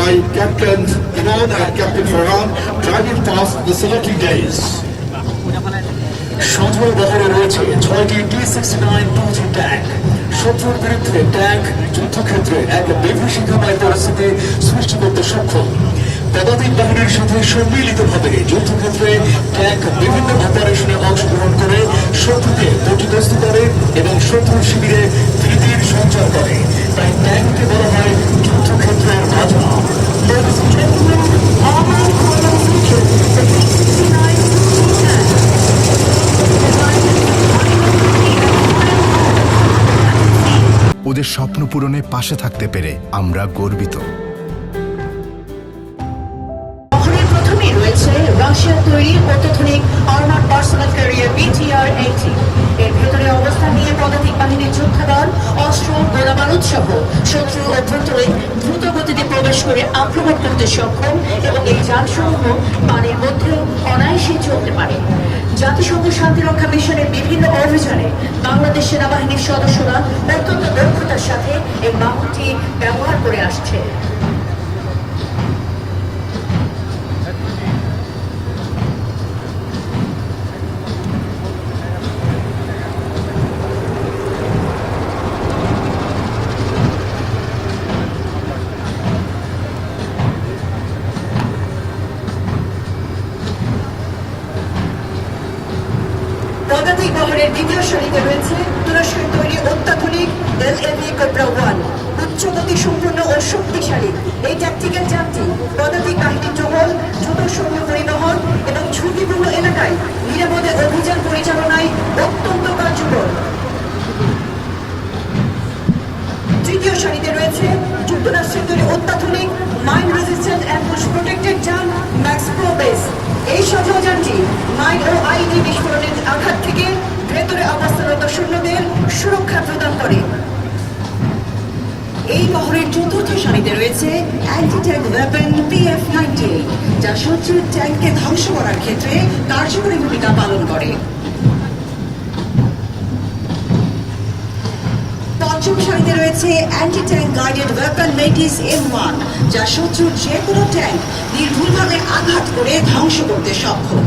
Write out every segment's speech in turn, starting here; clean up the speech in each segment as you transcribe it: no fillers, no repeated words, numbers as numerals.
by Captain Imran and Captain Farhan driving past the Salati days. সদর বহরে রয়েছে 6টি T-69 2G ট্যাঙ্ক। শত্রুর বিরুদ্ধে ট্যাঙ্ক যুদ্ধক্ষেত্রে এক বিভীষিকাময় পরিস্থিতি সৃষ্টি করতে সক্ষম। পদাতিক বাহিনীর সাথে সম্মিলিতভাবে যুদ্ধক্ষেত্রে ট্যাঙ্ক বিভিন্ন অপারেশনে অংশগ্রহণ করে শত্রুকে ক্ষতিগ্রস্ত করে এবং শত্রুর শিবিরে ভীতির সঞ্চার করে। তাই ট্যাঙ্ককে বলা হয় যুদ্ধক্ষেত্রের রাজা। ওদের স্বপ্ন পূরণে পাশে থাকতে পেরে আমরা গর্বিত। প্রথমেই রয়েছে রাশিয়ার তৈরি অত্যাধুনিক আর্মার্ড পার্সোনাল ক্যারিয়ার BTR-80। এর ভেতরে অবস্থান নিয়ে পদাতিক বাহিনীর যোদ্ধাগণ অস্ত্র, গোলাবারুদ সহ শত্রু অভ্যন্তরে দ্রুত গতিতে প্রবেশ করে আক্রমণ করতে সক্ষম এবং এই যানসমূহ পানির মধ্যে অনায়াসে চলতে পারে। জাতিসংঘ শান্তিরক্ষা মিশনের বিভিন্ন অভিযানে বাংলাদেশ সেনাবাহিনীর সদস্যরা অত্যন্ত দক্ষতার সাথে এই বাহনটি ব্যবহার করে আসছে। পদাতিক বহরের দ্বিতীয় সারিতে রয়েছে তুরস্কের তৈরি অত্যাধুনিক LAV কোবরা 1। উচ্চগতি সম্পন্ন ও শক্তিশালী এই ট্যাকটিক্যাল যানটি পদাতিক বাহিনীর টহল, দ্রুত সৈন্য পরিবহন এবং ঝুঁকিপূর্ণ এলাকায় নিরাপদে অভিযান পরিচালনায় অত্যন্ত কার্যকর। তৃতীয় সারিতে রয়েছে যুক্তরাষ্ট্রের তৈরি অত্যাধুনিক মাইন রেজিস্ট্যান্ট অ্যাম্বুশ প্রোটেক্টেড যান ম্যাক্স প্রো বেস। এই সফল যানটি মাইন ও আইডি বিস্ফোরণের আঘাত থেকে ভেতরে অবস্থানরত সৈন্যদের সুরক্ষা প্রদান করে। এই বহরের চতুর্থ সারিতে রয়েছে অ্যান্টি ট্যাঙ্ক ওয়েপন PF-90, যা শত্রুর ট্যাঙ্ককে ধ্বংস করার ক্ষেত্রে কার্যকরী ভূমিকা পালন করে। পঞ্চম সারিতে রয়েছে anti tank guided weapon মেটিস M1, যা শত্রুর যে কোনো ট্যাঙ্ক নির্ভুলভাবে আঘাত করে ধ্বংস করতে সক্ষম।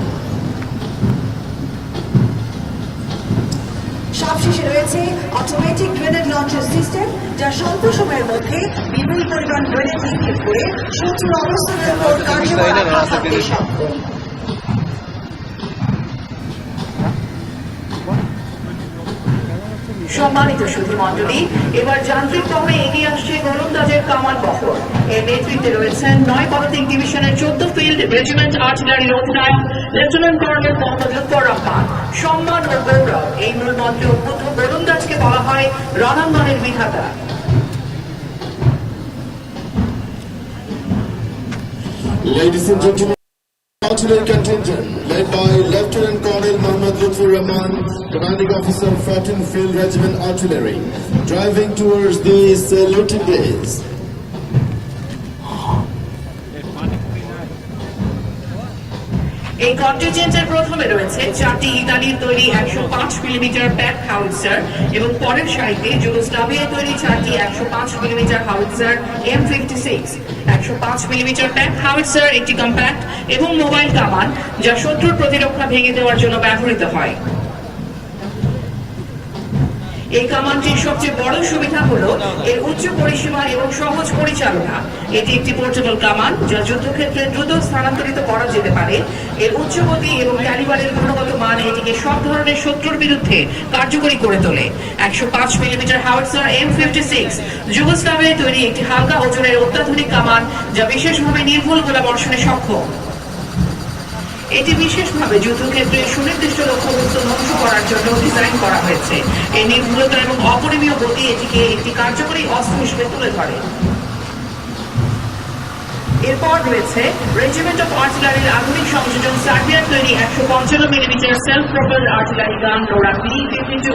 সবশেষে রয়েছে অটোমেটিক গ্রেনেড লঞ্চার সিস্টেম, যা স্বল্প সময়ের মধ্যে বিপুল পরিমাণ গ্রেনেড নিক্ষেপ করে শত্রুর অবস্থানের উপর কার্যকর আঘাত হানতে সক্ষম। সম্মানিত সুধী মণ্ডলী, এবার যান্ত্রিক পর্বে এগিয়ে আসছে গোলন্দাজের কামান বহর। এর নেতৃত্বে রয়েছেন 9 পদাতিক ডিভিশনের 14 ফিল্ড রেজিমেন্ট আর্টিলারির অধিনায়ক লেফটেন্যান্ট কর্নেল মোহাম্মদ লুৎফর রহমান। সম্মান ও গৌরব এই মূল মন্ত্রে উদ্বুদ্ধ গোলন্দাজকে বলা হয় রণাঙ্গনের বিধাতা। Ladies and gentlemen, artillery contingent led by Lieutenant Colonel Mohammad Lutfur Rahman, commanding officer 14th Field Regiment Artillery, driving towards the saluting days. এই কন্টিনজেন্টের প্রথমে রয়েছে 4টি ইতালির তৈরি 105 মিলিমিটার প্যাক হাউইটজার এবং পরের সারিতে যুগোস্লাভিয়ায় তৈরি 4টি 105 millimetre howitzer M56। 105 millimetre pack howitzer একটি কম্প্যাক্ট এবং মোবাইল কামান, যা শত্রুর প্রতিরক্ষা ভেঙে দেওয়ার জন্য ব্যবহৃত হয়। এই কামানটির সবচেয়ে বড় সুবিধা হলো এর উচ্চ পরিসীমা এবং সহজ পরিচালনা। এটি একটি পোর্টেবল কামান, যা যুদ্ধক্ষেত্রে দ্রুত স্থানান্তরিত করা যেতে পারে। এর উচ্চ গতি এবং ক্যালিবারের গুণগত মান এটিকে সব ধরনের শত্রুর বিরুদ্ধে কার্যকরী করে তোলে। 105 মিলিমিটার হাউইটজার M56 যুগোস্লাভিয়ায় তৈরি একটি হালকা ওজনের অত্যাধুনিক কামান, যা বিশেষভাবে নির্ভুল গোলাবর্ষণে সক্ষম। এটি বিশেষভাবে যুদ্ধক্ষেত্রে সুনির্দিষ্ট লক্ষ্যবস্তু ধ্বংস করার জন্য ডিজাইন করা হয়েছে। এই নির্ভুলতা এবং অপরিমেয় গতি এটিকে একটি কার্যকরী অস্ত্র হিসেবে তুলে ধরে। এরপর রয়েছে রেজিমেন্ট অফ আর্টিলারির আধুনিক সংযোজন সার্বিয়ার তৈরি 155 মিলিমিটার সেলফ প্রপেলড আর্টিলারি গান নোরা P-52।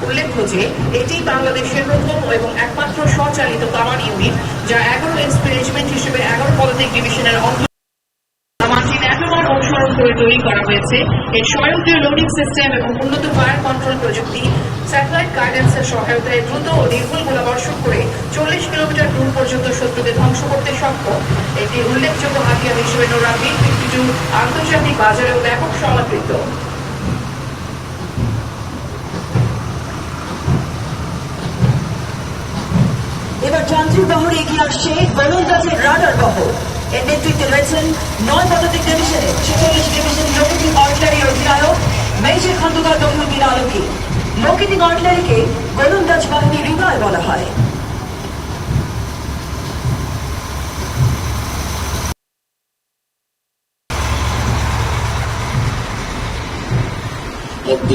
উল্লেখ্য যে এটি বাংলাদেশের প্রথম এবং একমাত্র স্বচালিত কামান ইউনিট, যা 11 এসপি রেজিমেন্ট হিসেবে 11 পদাতিক ডিভিশনের অনুসরণ করে তৈরি করা হয়েছে। এর স্বয়ংক্রিয় লোডিং সিস্টেম এবং উন্নত ফায়ার কন্ট্রোল প্রযুক্তি স্যাটেলাইট গাইডেন্সের সহায়তায় দ্রুত ও নির্ভুল গোলাবর্ষণ করে 40 কিলোমিটার দূর পর্যন্ত শত্রুকে ধ্বংস করতে সক্ষম। একটি উল্লেখযোগ্য হাতিয়ার হিসেবে নোরা B-52 আন্তর্জাতিক বাজারেও ব্যাপক সমাদৃত। এবার যান্ত্রিক বহরে এগিয়ে আসছে গোলন্দাজের রাডার বহর। এর নেতৃত্বে রয়েছেন 9 পদাতিক ডিভিশনের 46 ডিভিশন লোকেটিং আর্টিলারি অধিনায়ক মেজর খন্দকার দমুদ্দিন আলমগীর। লোকেটিং আর্টিলারিকে গোলন্দাজ বাহিনীর হৃদয় বলা হয়।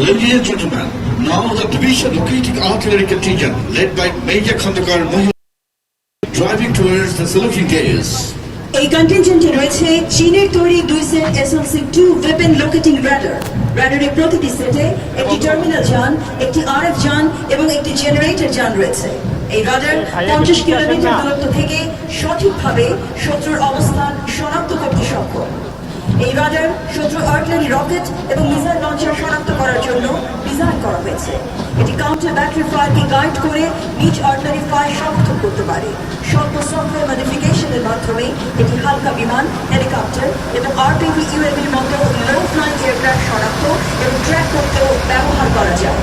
Ladies and gentlemen, now the division locating artillery contingent led by Major Khandakar Mohit driving towards the saluting dais. এই কন্টিনজেন্টে রয়েছে চীনের তৈরি 2 set SLC-2 weapon locating radar. রাডারের প্রতিটি সেটে একটি টার্মিনাল যান, একটি RF যান এবং একটি জেনারেটর যান রয়েছে। এই রাডার 50 কিলোমিটার দূরত্ব থেকে সঠিকভাবে শত্রুর অবস্থান শনাক্ত করতে সক্ষম। এই রাডার শত্রু আর্টিলারি রকেট এবং মিসাইল লঞ্চার শনাক্ত করার জন্য ডিজাইন করা হয়েছে। এটি কাউন্টার ব্যাটারি ফায়ারকে গাইড করে নিজ আর্টিলারি ফায়ার সমর্থন করতে পারে। স্বল্প সফটওয়্যার মডিফিকেশনের মাধ্যমে এটি হালকা বিমান, হেলিকপ্টার এবং RPV UAVর মতো লো ফ্লাইং এয়ারক্রাফট শনাক্ত এবং ট্র্যাক করতেও ব্যবহার করা যায়।